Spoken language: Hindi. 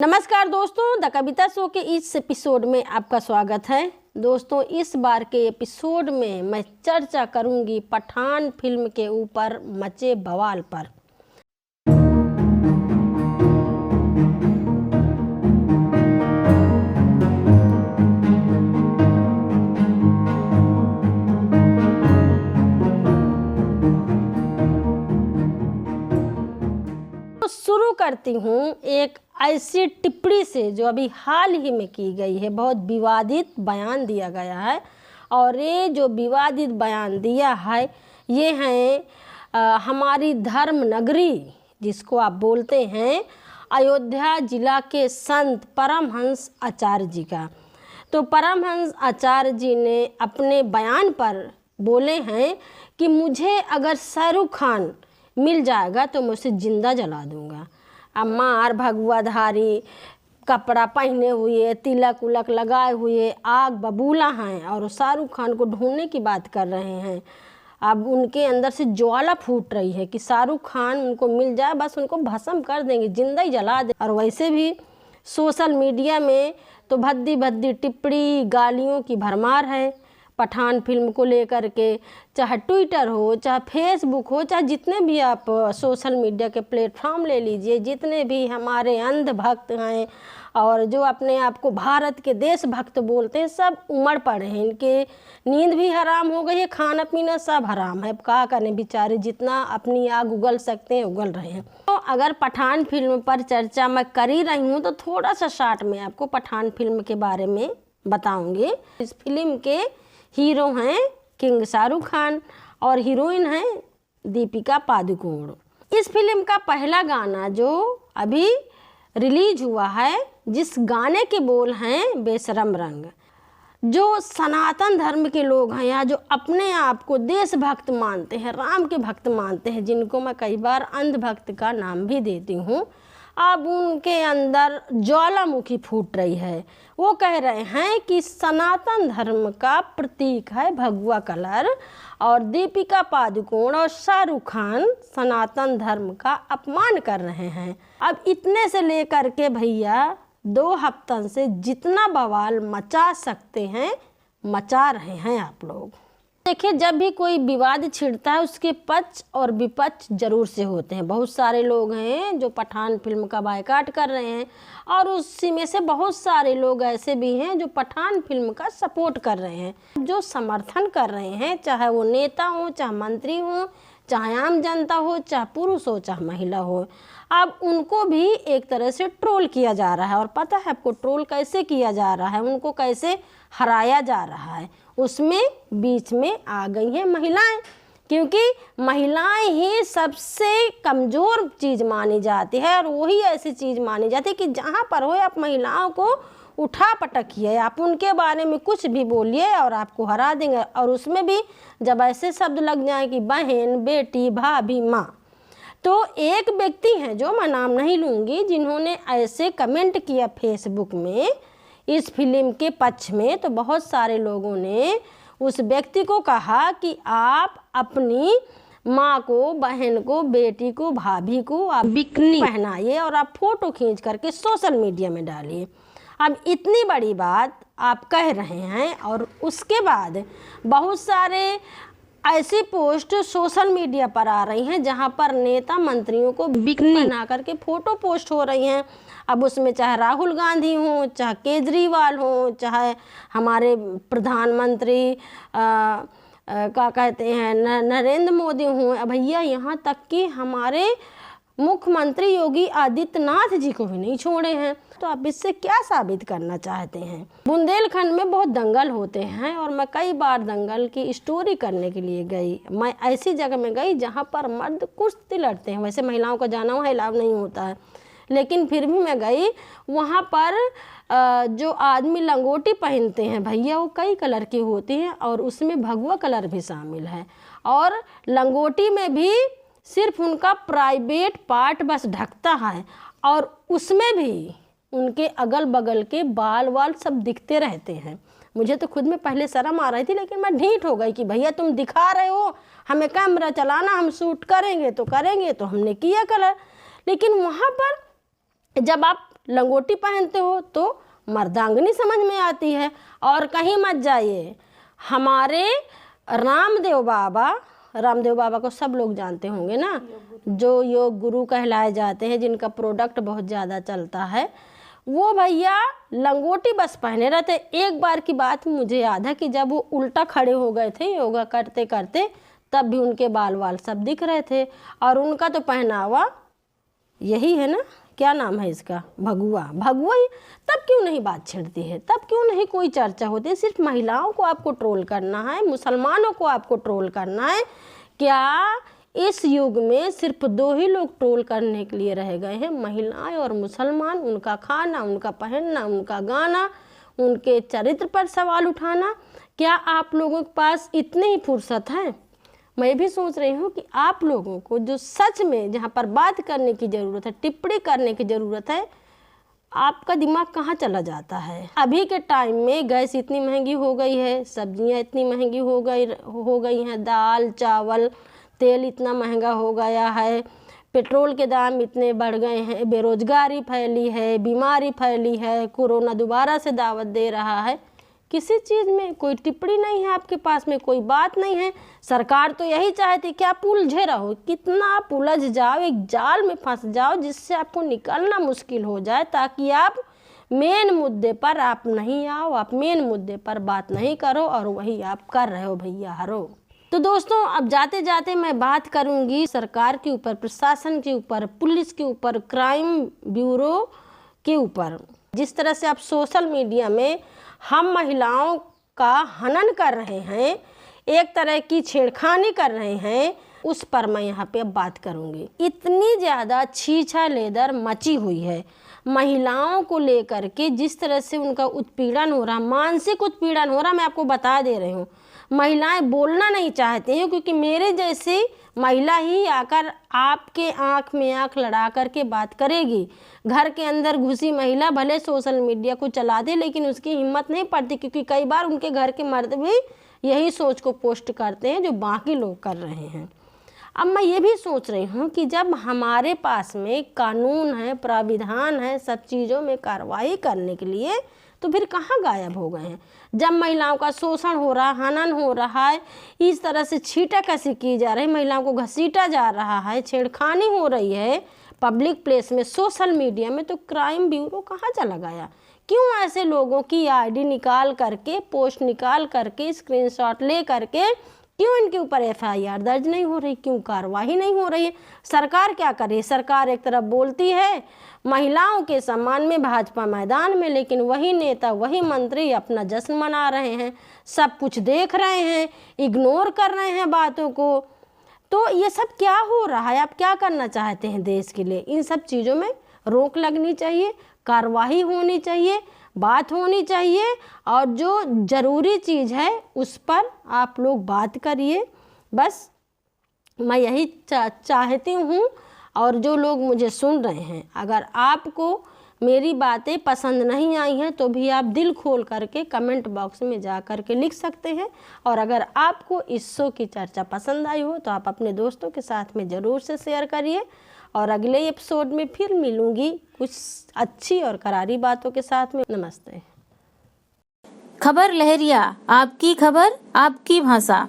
नमस्कार दोस्तों, द कविता शो के इस एपिसोड में आपका स्वागत है। दोस्तों, इस बार के एपिसोड में मैं चर्चा करूंगी पठान फिल्म के ऊपर मचे बवाल पर। तो शुरू करती हूँ एक ऐसी टिप्पणी से जो अभी हाल ही में की गई है। बहुत विवादित बयान दिया गया है और ये जो विवादित बयान दिया है ये है हमारी धर्म नगरी जिसको आप बोलते हैं अयोध्या जिला के संत परमहंस आचार्य जी का। तो परमहंस आचार्य जी ने अपने बयान पर बोले हैं कि मुझे अगर शाहरुख खान मिल जाएगा तो मैं उसे जिंदा जला दूंगा। अब मार भगवाधारी कपड़ा पहने हुए तिलक उलक लगाए हुए आग बबूला हैं और शाहरुख खान को ढूंढने की बात कर रहे हैं। अब उनके अंदर से ज्वाला फूट रही है कि शाहरुख खान उनको मिल जाए, बस उनको भस्म कर देंगे, जिंदा ही जला दे। और वैसे भी सोशल मीडिया में तो भद्दी भद्दी टिप्पणी गालियों की भरमार है पठान फिल्म को लेकर के। चाहे ट्विटर हो, चाहे फेसबुक हो, चाहे जितने भी आप सोशल मीडिया के प्लेटफॉर्म ले लीजिए, जितने भी हमारे अंधभक्त हैं और जो अपने आप को भारत के देशभक्त बोलते हैं, सब उमड़ पड़े हैं। इनके नींद भी हराम हो गई है, खाना पीना सब हराम है। अब क्या करें बेचारे, जितना अपनी आग उगल सकते हैं उगल रहे हैं। तो अगर पठान फिल्म पर चर्चा मैं कर ही रही हूँ तो थोड़ा सा शार्ट में आपको पठान फिल्म के बारे में बताऊँगी। इस फिल्म के हीरो हैं किंग शाहरुख खान और हीरोइन हैं दीपिका पादुकोण। इस फिल्म का पहला गाना जो अभी रिलीज हुआ है, जिस गाने के बोल हैं बेशरम रंग, जो सनातन धर्म के लोग हैं या जो अपने आप को देशभक्त मानते हैं, राम के भक्त मानते हैं, जिनको मैं कई बार अंधभक्त का नाम भी देती हूँ, अब उनके अंदर ज्वालामुखी फूट रही है। वो कह रहे हैं कि सनातन धर्म का प्रतीक है भगवा कलर और दीपिका पादुकोण और शाहरुख खान सनातन धर्म का अपमान कर रहे हैं। अब इतने से लेकर के भैया 2 हफ्तों से जितना बवाल मचा सकते हैं मचा रहे हैं आप लोग। देखिए, जब भी कोई विवाद छिड़ता है उसके पक्ष और विपक्ष जरूर से होते हैं। बहुत सारे लोग हैं जो पठान फिल्म का बायकॉट कर रहे हैं और उसी में से बहुत सारे लोग ऐसे भी हैं जो पठान फिल्म का सपोर्ट कर रहे हैं, जो समर्थन कर रहे हैं, चाहे वो नेता हो, चाहे मंत्री हो, चाहे आम जनता हो, चाहे पुरुष हो, चाहे महिला हो। अब उनको भी एक तरह से ट्रोल किया जा रहा है और पता है आपको ट्रोल कैसे किया जा रहा है, उनको कैसे हराया जा रहा है। उसमें बीच में आ गई हैं महिलाएं, क्योंकि महिलाएं ही सबसे कमज़ोर चीज़ मानी जाती है और वही ऐसी चीज़ मानी जाती है कि जहाँ पर हो आप महिलाओं को उठा पटकिए, आप उनके बारे में कुछ भी बोलिए और आपको हरा देंगे। और उसमें भी जब ऐसे शब्द लग जाए कि बहन, बेटी, भाभी, माँ, तो एक व्यक्ति हैं जो मैं नाम नहीं लूँगी, जिन्होंने ऐसे कमेंट किया फेसबुक में इस फिल्म के पक्ष में। तो बहुत सारे लोगों ने उस व्यक्ति को कहा कि आप अपनी माँ को, बहन को, बेटी को, भाभी को आप बिकनी पहनाइए और आप फोटो खींच करके सोशल मीडिया में डालिए। अब इतनी बड़ी बात आप कह रहे हैं और उसके बाद बहुत सारे ऐसी पोस्ट सोशल मीडिया पर आ रही हैं जहां पर नेता मंत्रियों को बिकनी बना करके फ़ोटो पोस्ट हो रही हैं। अब उसमें चाहे राहुल गांधी हो, चाहे केजरीवाल हो, चाहे हमारे प्रधानमंत्री क्या कहते हैं नरेंद्र मोदी हों, भैया यहाँ तक कि हमारे मुख्यमंत्री योगी आदित्यनाथ जी को भी नहीं छोड़े हैं। तो आप इससे क्या साबित करना चाहते हैं? बुंदेलखंड में बहुत दंगल होते हैं और मैं कई बार दंगल की स्टोरी करने के लिए गई। मैं ऐसी जगह में गई जहाँ पर मर्द कुश्ती लड़ते हैं। वैसे महिलाओं का जाना वहाँ अलाउ नहीं होता है, लेकिन फिर भी मैं गई। वहाँ पर जो आदमी लंगोटी पहनते हैं भैया, वो कई कलर की होती हैं और उसमें भगवा कलर भी शामिल है। और लंगोटी में भी सिर्फ उनका प्राइवेट पार्ट बस ढकता है और उसमें भी उनके अगल बगल के बाल वाल सब दिखते रहते हैं। मुझे तो खुद में पहले शर्म आ रही थी, लेकिन मैं ढीठ हो गई कि भैया तुम दिखा रहे हो, हमें कैमरा चलाना, हम शूट करेंगे तो हमने किया कलर। लेकिन वहाँ पर जब आप लंगोटी पहनते हो तो मर्दांगनी समझ में आती है। और कहीं मत जाइए, हमारे रामदेव बाबा को सब लोग जानते होंगे ना, जो योग गुरु कहलाए जाते हैं, जिनका प्रोडक्ट बहुत ज़्यादा चलता है, वो भैया लंगोटी बस पहने रहते। एक बार की बात मुझे याद है कि जब वो उल्टा खड़े हो गए थे योगा करते करते, तब भी उनके बाल सब दिख रहे थे। और उनका तो पहनावा यही है ना, क्या नाम है इसका, भगुआ ही। तब क्यों नहीं बात छिड़ती है, तब क्यों नहीं कोई चर्चा होती है? सिर्फ महिलाओं को आपको ट्रोल करना है, मुसलमानों को आपको ट्रोल करना है। क्या इस युग में सिर्फ 2 ही लोग ट्रोल करने के लिए रह गए हैं, महिलाएं और मुसलमान? उनका खाना, उनका पहनना, उनका गाना, उनके चरित्र पर सवाल उठाना। क्या आप लोगों के पास इतनी ही फुर्सत है? मैं भी सोच रही हूँ कि आप लोगों को जो सच में जहाँ पर बात करने की ज़रूरत है, टिप्पणी करने की ज़रूरत है, आपका दिमाग कहाँ चला जाता है? अभी के टाइम में गैस इतनी महंगी हो गई है, सब्जियाँ इतनी महंगी हो गई हैं, दाल चावल तेल इतना महंगा हो गया है, पेट्रोल के दाम इतने बढ़ गए हैं, बेरोजगारी फैली है, बीमारी फैली है, कोरोना दोबारा से दावत दे रहा है। किसी चीज़ में कोई टिप्पणी नहीं है आपके पास में, कोई बात नहीं है। सरकार तो यही चाहती कि आप उलझे रहो, कितना आप उलझ जाओ, एक जाल में फंस जाओ जिससे आपको निकलना मुश्किल हो जाए, ताकि आप मेन मुद्दे पर आप नहीं आओ, आप मेन मुद्दे पर बात नहीं करो, और वही आप कर रहे हो भैया हरो। तो दोस्तों, अब जाते जाते मैं बात करूंगी सरकार के ऊपर, प्रशासन के ऊपर, पुलिस के ऊपर, क्राइम ब्यूरो के ऊपर। जिस तरह से आप सोशल मीडिया में हम महिलाओं का हनन कर रहे हैं, एक तरह की छेड़खानी कर रहे हैं, उस पर मैं यहाँ पे अब बात करूँगी। इतनी ज़्यादा छीछा लेदर मची हुई है महिलाओं को लेकर के, जिस तरह से उनका उत्पीड़न हो रहा, मानसिक उत्पीड़न हो रहा। मैं आपको बता दे रही हूँ, महिलाएं बोलना नहीं चाहती हैं, क्योंकि मेरे जैसी महिला ही आकर आपके आंख में आंख लड़ा करके बात करेगी। घर के अंदर घुसी महिला भले सोशल मीडिया को चला दे, लेकिन उसकी हिम्मत नहीं पड़ती, क्योंकि कई बार उनके घर के मर्द भी यही सोच को पोस्ट करते हैं जो बाकी लोग कर रहे हैं। अब मैं ये भी सोच रही हूँ कि जब हमारे पास में कानून है, प्राविधान है सब चीज़ों में कार्रवाई करने के लिए, तो फिर कहाँ गायब हो गए हैं? जब महिलाओं का शोषण हो रहा, हनन हो रहा है, इस तरह से छीटा कसी की जा रही है, महिलाओं को घसीटा जा रहा है, छेड़खानी हो रही है पब्लिक प्लेस में, सोशल मीडिया में, तो क्राइम ब्यूरो कहाँ चला गया? क्यों ऐसे लोगों की आईडी निकाल करके, पोस्ट निकाल करके, स्क्रीनशॉट ले करके क्यों इनके ऊपर FIR दर्ज नहीं हो रही? क्यों कार्रवाई नहीं हो रही है? सरकार क्या करे? सरकार एक तरफ बोलती है महिलाओं के सम्मान में भाजपा मैदान में, लेकिन वही नेता, वही मंत्री अपना जश्न मना रहे हैं, सब कुछ देख रहे हैं, इग्नोर कर रहे हैं बातों को। तो ये सब क्या हो रहा है? आप क्या करना चाहते हैं देश के लिए? इन सब चीज़ों में रोक लगनी चाहिए, कार्रवाई होनी चाहिए, बात होनी चाहिए, और जो ज़रूरी चीज़ है उस पर आप लोग बात करिए। बस मैं यही चाहती हूँ। और जो लोग मुझे सुन रहे हैं, अगर आपको मेरी बातें पसंद नहीं आई हैं तो भी आप दिल खोल करके कमेंट बॉक्स में जा कर के लिख सकते हैं। और अगर आपको इस शो की चर्चा पसंद आई हो तो आप अपने दोस्तों के साथ में ज़रूर से शेयर करिए। और अगले एपिसोड में फिर मिलूंगी कुछ अच्छी और करारी बातों के साथ में। नमस्ते। खबर लहरिया, आपकी खबर आपकी भाषा।